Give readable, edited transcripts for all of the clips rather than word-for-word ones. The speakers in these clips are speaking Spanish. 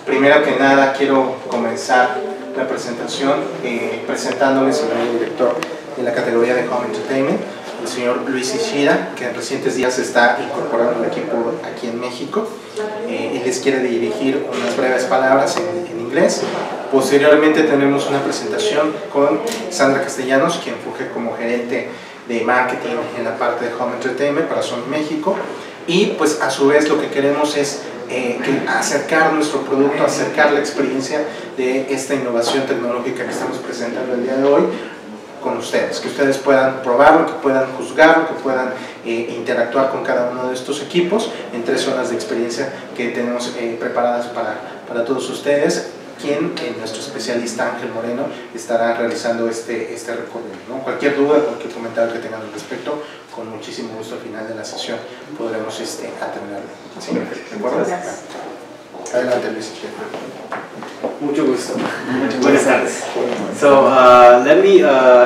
Primero que nada quiero comenzar la presentación presentándoles al nuevo director de la categoría de Home Entertainment, el señor Luis Ishida, que en recientes días está incorporando al equipo aquí en México. Él les quiere dirigir unas breves palabras en inglés. Posteriormente tenemos una presentación con Sandra Castellanos, quien funge como gerente de marketing en la parte de Home Entertainment para Sony México. Y pues a su vez lo que queremos es acercar nuestro producto, acercar la experiencia de esta innovación tecnológica que estamos presentando el día de hoy con ustedes, que ustedes puedan probarlo, que puedan juzgarlo, que puedan interactuar con cada uno de estos equipos en 3 zonas de experiencia que tenemos preparadas para todos ustedes, quien nuestro especialista Ángel Moreno estará realizando este recorrido, ¿no? Cualquier duda, cualquier comentario que tengan al respecto, con muchísimo gusto al final de la sesión podremos atenderlo. ¿Sí? ¿De acuerdo? Adelante, Luis. Mucho gusto. Buenas tardes. So let me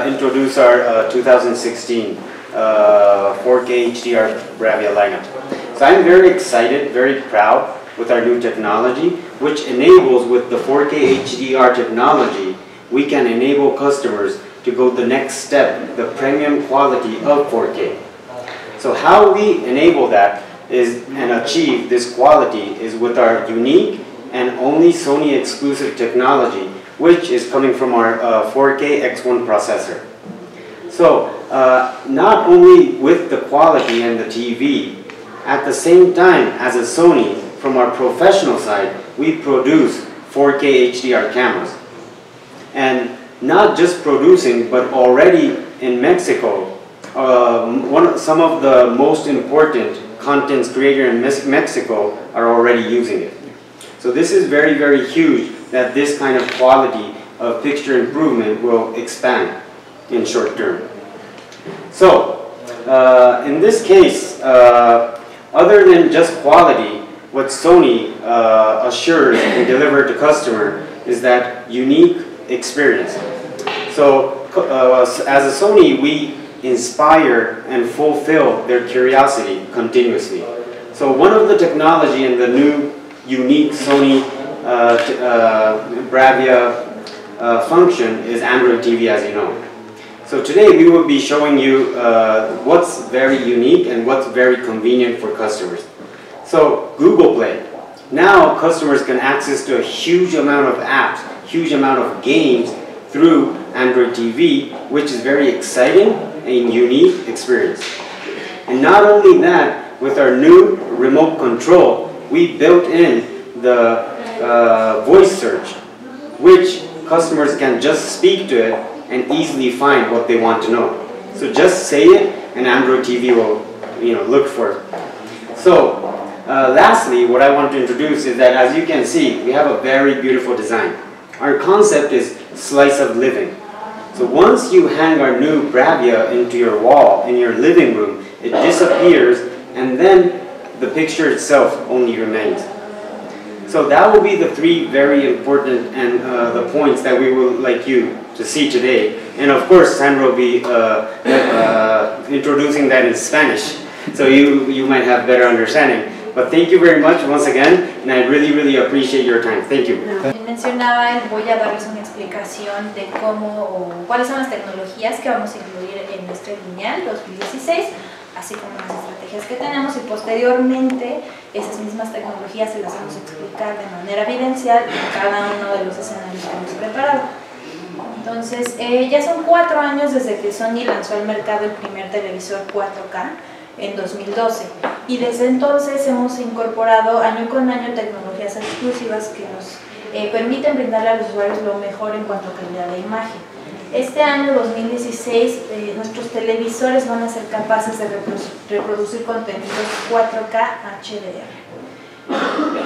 introduce our 2016 4K HDR Bravia lineup. So I'm very excited, very proud with our new technology, which enables, with the 4K HDR technology, we can enable customers to go the next step, the premium quality of 4K. So how we enable that is and achieve this quality is with our unique and only Sony exclusive technology, which is coming from our 4K X1 processor. So not only with the quality and the TV, at the same time as a Sony, from our professional side, we produce 4K HDR cameras. And not just producing, but already in Mexico, some of the most important content creators in Mexico are already using it. So this is very, very huge that this kind of quality of picture improvement will expand in short term. So in this case, other than just quality, what Sony assures and delivers to customer is that unique experience. So as a Sony, we inspire and fulfill their curiosity continuously. So one of the technology in the new unique Sony Bravia function is Android TV, as you know. So today we will be showing you what's very unique and what's very convenient for customers. So Google Play. Now customers can access to a huge amount of apps, huge amount of games through Android TV, which is very exciting and unique experience. And not only that, with our new remote control, we built in the voice search, which customers can just speak to it and easily find what they want to know. So just say it and Android TV will look for it. So lastly, what I want to introduce is that, as you can see, we have a very beautiful design. Our concept is slice of living. So once you hang our new Bravia into your wall in your living room, it disappears and then the picture itself only remains. So that will be the 3 very important and the points that we would like you to see today. And of course, Sandra will be introducing that in Spanish, so you might have better understanding. But thank you very much once again, and I really, really appreciate your time. Thank you. Mencionaba, voy a darles una explicación de cuáles son las tecnologías que vamos a incluir en nuestra lineal 2016, así como las estrategias que tenemos, y posteriormente esas mismas tecnologías se las vamos a explicar de manera vivencial en cada uno de los escenarios que hemos preparado. Entonces, ya son 4 años desde que Sony lanzó al mercado el primer televisor 4K en 2012, y desde entonces hemos incorporado año con año tecnologías exclusivas que nos permiten brindarle a los usuarios lo mejor en cuanto a calidad de imagen. Este año 2016 nuestros televisores van a ser capaces de reproducir contenidos 4K HDR.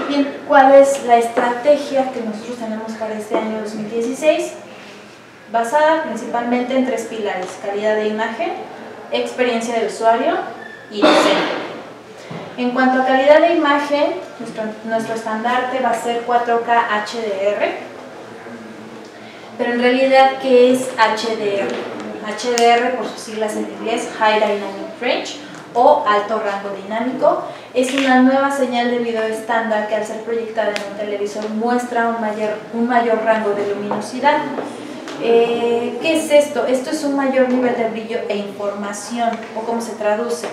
Bien, ¿cuál es la estrategia que nosotros tenemos para este año 2016? Basada principalmente en 3 pilares: calidad de imagen, experiencia de usuario y diseño. En cuanto a calidad de imagen, nuestro estandarte va a ser 4K HDR, pero en realidad, ¿qué es HDR? HDR, por sus siglas en inglés, High Dynamic Range, o alto rango dinámico. Es una nueva señal de video estándar que al ser proyectada en un televisor muestra un mayor rango de luminosidad. ¿Qué es esto? Esto es un mayor nivel de brillo e información, o cómo se traduce.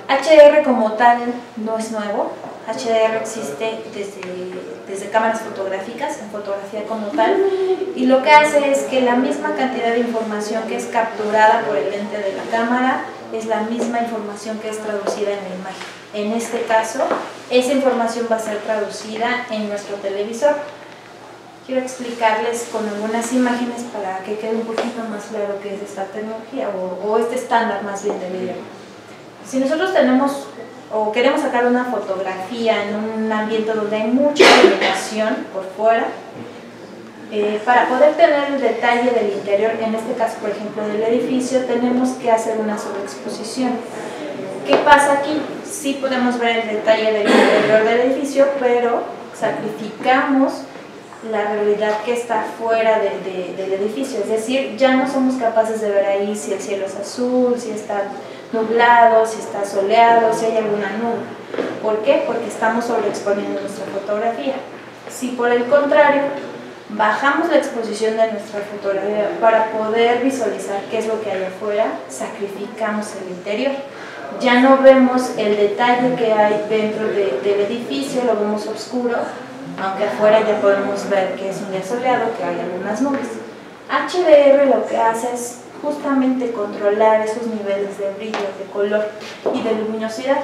HDR como tal no es nuevo. HDR existe desde cámaras fotográficas, en fotografía como tal, y lo que hace es que la misma cantidad de información que es capturada por el lente de la cámara es la misma información que es traducida en la imagen. En este caso, esa información va a ser traducida en nuestro televisor. Quiero explicarles con algunas imágenes para que quede un poquito más claro qué es esta tecnología o este estándar más bien de video. Si nosotros tenemos o queremos sacar una fotografía en un ambiente donde hay mucha iluminación por fuera, para poder tener el detalle del interior, en este caso por ejemplo del edificio, tenemos que hacer una sobreexposición. ¿Qué pasa aquí? Sí podemos ver el detalle del interior del edificio, pero sacrificamos la realidad que está fuera del edificio, es decir, ya no somos capaces de ver ahí si el cielo es azul, si está nublado, si está soleado, si hay alguna nube. ¿Por qué? Porque estamos sobreexponiendo nuestra fotografía. Si por el contrario bajamos la exposición de nuestra fotografía para poder visualizar qué es lo que hay afuera, sacrificamos el interior. Ya no vemos el detalle que hay dentro del edificio, lo vemos oscuro, aunque afuera ya podemos ver que es un día soleado, que hay algunas nubes. HDR lo que hace es justamente controlar esos niveles de brillo, de color y de luminosidad.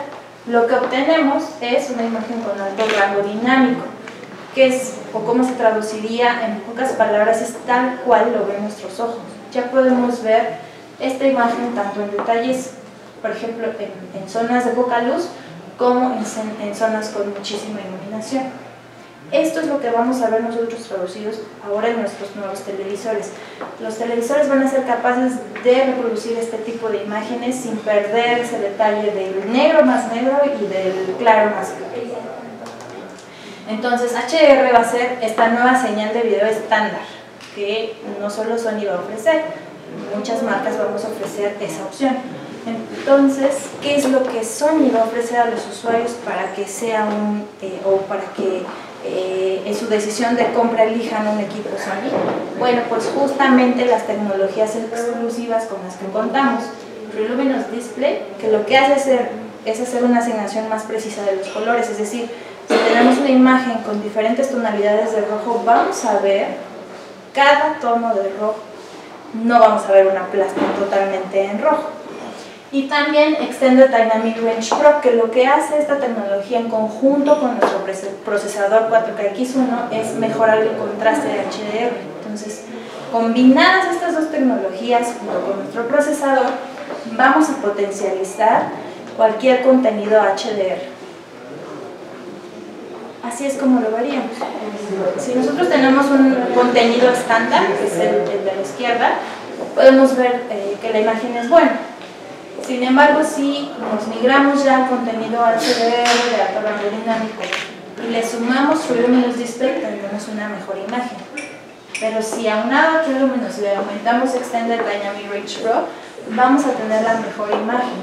Lo que obtenemos es una imagen con alto rango dinámico, que es, o cómo se traduciría en pocas palabras, es tal cual lo ven nuestros ojos. Ya podemos ver esta imagen tanto en detalles, por ejemplo, en zonas de poca luz, como en zonas con muchísima iluminación. Esto es lo que vamos a ver nosotros traducidos ahora en nuestros nuevos televisores. Los televisores van a ser capaces de reproducir este tipo de imágenes sin perder ese detalle del negro más negro y del claro más claro. Entonces HDR va a ser esta nueva señal de video estándar que no solo Sony va a ofrecer, muchas marcas vamos a ofrecer esa opción. Entonces, ¿qué es lo que Sony va a ofrecer a los usuarios para que sea para que en su decisión de compra elijan un equipo Sony? Bueno, pues justamente las tecnologías exclusivas con las que contamos. Luminous Display, que lo que hace es hacer una asignación más precisa de los colores, es decir, si tenemos una imagen con diferentes tonalidades de rojo, vamos a ver cada tono de rojo, no vamos a ver una plasta totalmente en rojo. Y también Extended Dynamic Range Pro, que lo que hace esta tecnología en conjunto con nuestro procesador 4K-X1 es mejorar el contraste de HDR. Entonces, combinadas estas dos tecnologías junto con nuestro procesador, vamos a potencializar cualquier contenido HDR. Así es como lo veríamos. Si nosotros tenemos un contenido estándar, que es el de la izquierda, podemos ver que la imagen es buena. Sin embargo, si nos migramos ya al contenido HDR de alto rango dinámico y le sumamos True Luminous Display, tendremos una mejor imagen. Pero si aunado a True Luminous y le aumentamos Extended Dynamic Range Pro, vamos a tener la mejor imagen.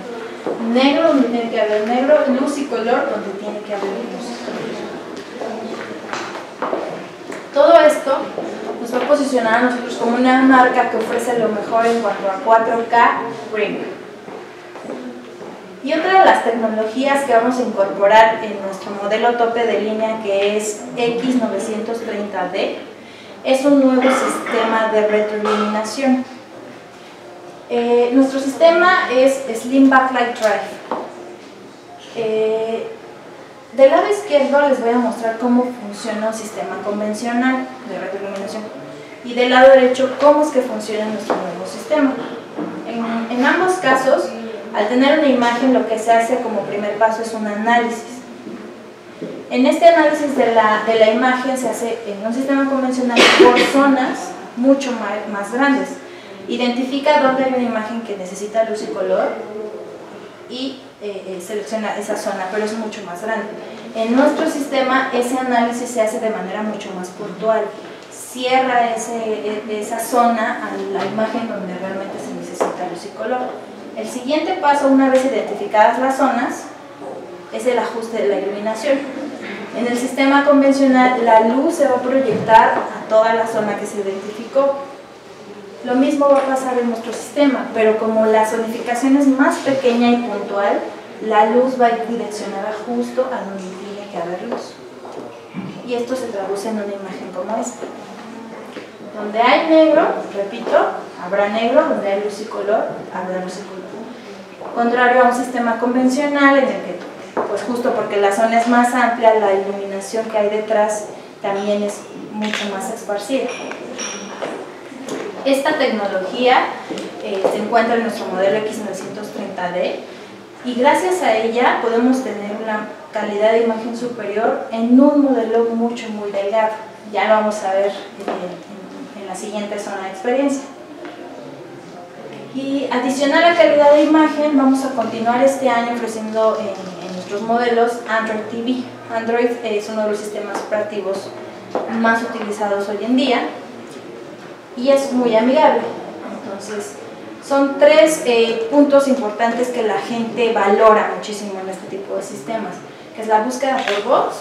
Negro donde tiene que haber negro, luz y color donde tiene que haber luz. Todo esto nos va a posicionar a nosotros como una marca que ofrece lo mejor en cuanto a 4K Rango. Y otra de las tecnologías que vamos a incorporar en nuestro modelo tope de línea, que es X930D, es un nuevo sistema de retroiluminación. Nuestro sistema es Slim Backlight Drive. Del lado izquierdo les voy a mostrar cómo funciona un sistema convencional de retroiluminación y del lado derecho cómo es que funciona nuestro nuevo sistema. En ambos casos, al tener una imagen, lo que se hace como primer paso es un análisis. En este análisis de la imagen se hace en un sistema convencional por zonas mucho más grandes. Identifica dónde hay una imagen que necesita luz y color y selecciona esa zona, pero es mucho más grande. En nuestro sistema ese análisis se hace de manera mucho más puntual. Cierra esa zona a la imagen donde realmente se necesita luz y color. El siguiente paso, una vez identificadas las zonas, es el ajuste de la iluminación. En el sistema convencional, la luz se va a proyectar a toda la zona que se identificó. Lo mismo va a pasar en nuestro sistema, pero como la zonificación es más pequeña y puntual, la luz va a ir direccionada justo a donde tiene que haber luz. Y esto se traduce en una imagen como esta. Donde hay negro, repito, habrá negro, donde hay luz y color, habrá luz y color. Contrario a un sistema convencional en el que, pues justo porque la zona es más amplia, la iluminación que hay detrás también es mucho más esparcida. Esta tecnología se encuentra en nuestro modelo X930D y gracias a ella podemos tener una calidad de imagen superior en un modelo muy delgado. Ya lo vamos a ver en la siguiente zona de experiencia. Y adicional a calidad de imagen, vamos a continuar este año ofreciendo en nuestros modelos Android TV. Android es uno de los sistemas operativos más utilizados hoy en día y es muy amigable. Entonces, son tres puntos importantes que la gente valora muchísimo en este tipo de sistemas, que es la búsqueda por voz,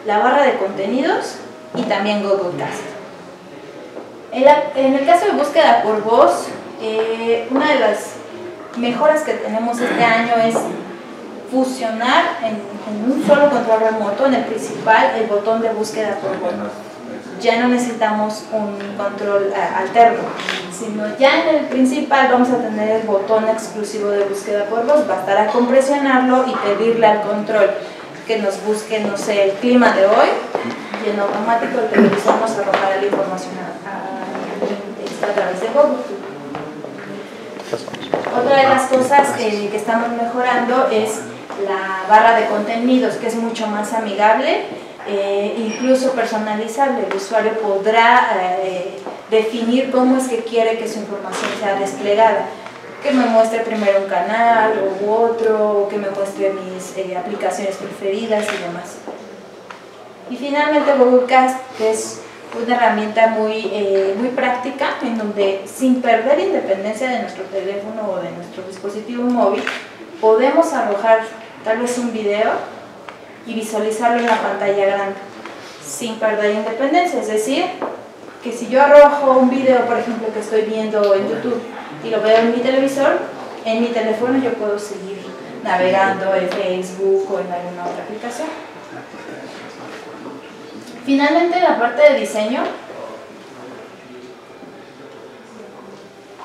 la barra de contenidos y también Google Cast. En el caso de búsqueda por voz, una de las mejoras que tenemos este año es fusionar en un solo control remoto, en el principal, el botón de búsqueda por voz. Ya no necesitamos un control alterno, sino ya en el principal vamos a tener el botón exclusivo de búsqueda por voz. Bastará con presionarlo y pedirle al control que nos busque, no sé, el clima de hoy, y en automático el televisor nos arrojará la información a través de Google. Otra de las cosas que estamos mejorando es la barra de contenidos, que es mucho más amigable, incluso personalizable. El usuario podrá definir cómo es que quiere que su información sea desplegada, que me muestre primero un canal u otro, o que me muestre mis aplicaciones preferidas y demás. Y finalmente Google Cast, que es una herramienta muy práctica, en donde sin perder independencia de nuestro teléfono o de nuestro dispositivo móvil, podemos arrojar tal vez un video y visualizarlo en la pantalla grande, sin perder independencia. Es decir, que si yo arrojo un video, por ejemplo, que estoy viendo en YouTube y lo veo en mi televisor, en mi teléfono yo puedo seguir navegando en Facebook o en alguna otra aplicación. Finalmente, en la parte de diseño,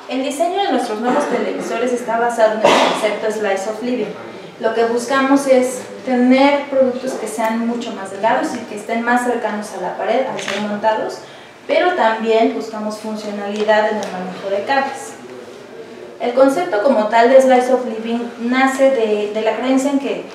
el diseño de nuestros nuevos televisores está basado en el concepto Slice of Living. Lo que buscamos es tener productos que sean mucho más delgados y que estén más cercanos a la pared al ser montados, pero también buscamos funcionalidad en el manejo de cables. El concepto como tal de Slice of Living nace de la creencia en que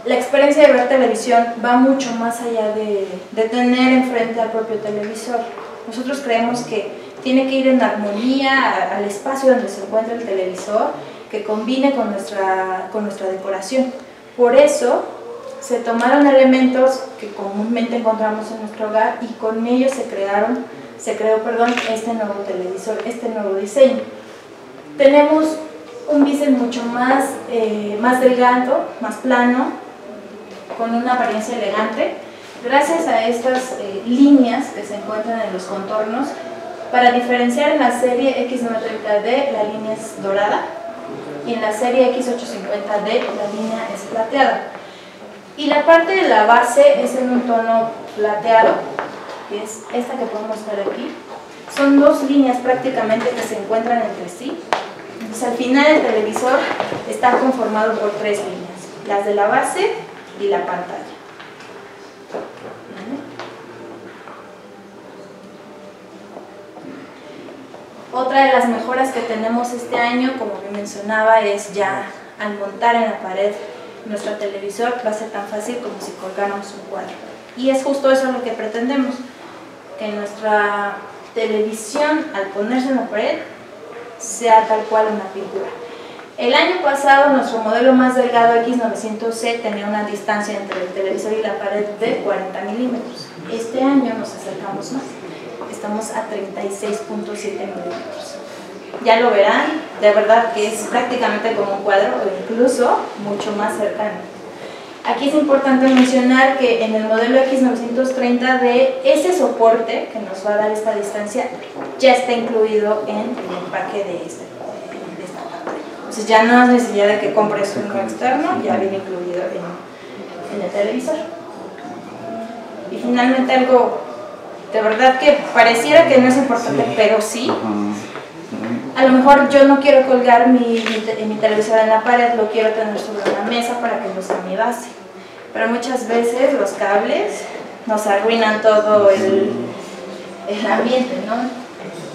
la experiencia de ver televisión va mucho más allá de tener enfrente al propio televisor. Nosotros creemos que tiene que ir en armonía al espacio donde se encuentra el televisor, que combine con nuestra decoración. Por eso se tomaron elementos que comúnmente encontramos en nuestro hogar y con ellos se creó este nuevo televisor, este nuevo diseño. Tenemos un diseño mucho más delgado, más plano, con una apariencia elegante, gracias a estas líneas que se encuentran en los contornos. Para diferenciar, en la serie X930D la línea es dorada y en la serie X850D la línea es plateada. Y la parte de la base es en un tono plateado, que es esta que podemos ver aquí. Son dos líneas prácticamente que se encuentran entre sí. Entonces, al final el televisor está conformado por tres líneas, las de la base y la pantalla. Otra de las mejoras que tenemos este año, como bien mencionaba, es ya al montar en la pared nuestro televisor va a ser tan fácil como si colgáramos un cuadro. Y es justo eso lo que pretendemos, que nuestra televisión al ponerse en la pared sea tal cual una pintura. El año pasado nuestro modelo más delgado X900C tenía una distancia entre el televisor y la pared de 40 milímetros. Este año nos acercamos más, estamos a 36.7 milímetros. Ya lo verán, de verdad que es prácticamente como un cuadro o incluso mucho más cercano. Aquí es importante mencionar que en el modelo X930D ese soporte que nos va a dar esta distancia ya está incluido en el empaque de esta pantalla. Entonces ya no es necesidad de que compres uno externo, ya viene incluido en el televisor. Y finalmente algo de verdad que pareciera que no es importante, pero sí. A lo mejor yo no quiero colgar mi televisor en la pared, lo quiero tener sobre una mesa para que no sea mi base. Pero muchas veces los cables nos arruinan todo el ambiente, ¿no?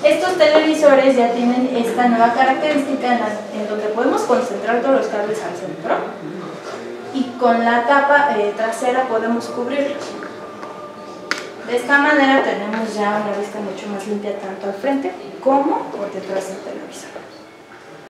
Estos televisores ya tienen esta nueva característica en donde podemos concentrar todos los cables al centro y con la tapa trasera podemos cubrirlos. De esta manera tenemos ya una vista mucho más limpia tanto al frente como por detrás del televisor.